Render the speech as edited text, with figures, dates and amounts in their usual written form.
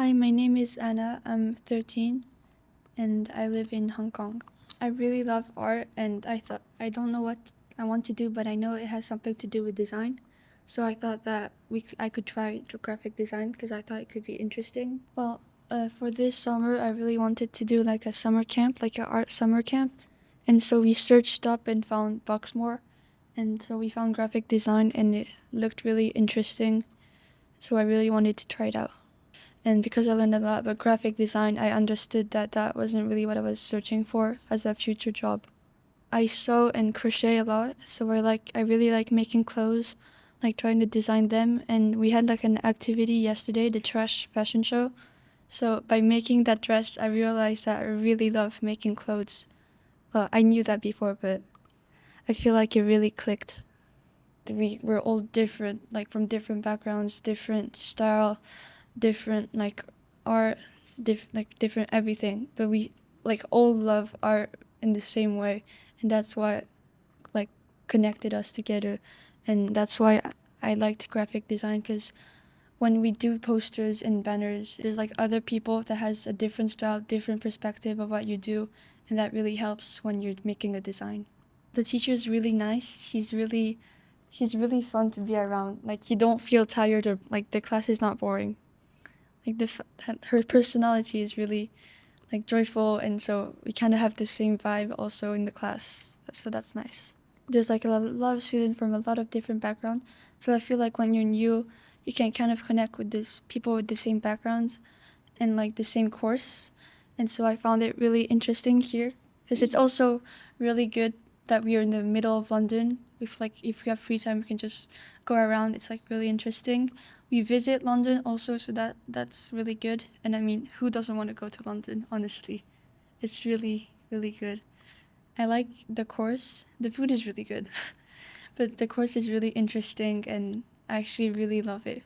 Hi, my name is Anna. I'm 13 and I live in Hong Kong. I really love art and I thought I don't know what I want to do, but I know it has something to do with design. So I thought that I could try graphic design because I thought it could be interesting. Well, for this summer, I really wanted to do like a summer camp, like an art summer camp. And so we searched up and found Bucksmore. And so we found graphic design and it looked really interesting. So I really wanted to try it out. And because I learned a lot about graphic design, I understood that that wasn't really what I was searching for as a future job. I sew and crochet a lot, so I really like making clothes, like trying to design them. And we had like an activity yesterday, the trash fashion show. So by making that dress, I realized that I really love making clothes. Well, I knew that before, but I feel like it really clicked. We were all different, like from different backgrounds, different style, different like art, different everything, but we like all love art in the same way, and that's what like connected us together. And that's why I liked graphic design, because when we do posters and banners, there's like other people that has a different style, different perspective of what you do, and that really helps when you're making a design. The teacher's really nice. She's really fun to be around. Like you don't feel tired, or like the class is not boring. Like her personality is really like joyful, and so we kind of have the same vibe also in the class. So that's nice. There's like a lot of students from a lot of different backgrounds. So I feel like when you're new, you can kind of connect with these people with the same backgrounds and like the same course. And so I found it really interesting here, because it's also really good that we are in the middle of London. If we have free time, we can just go around. It's like really interesting. We visit London also, so that's really good. And I mean, who doesn't want to go to London, honestly? It's really, really good. I like the course. The food is really good. But the course is really interesting and I actually really love it.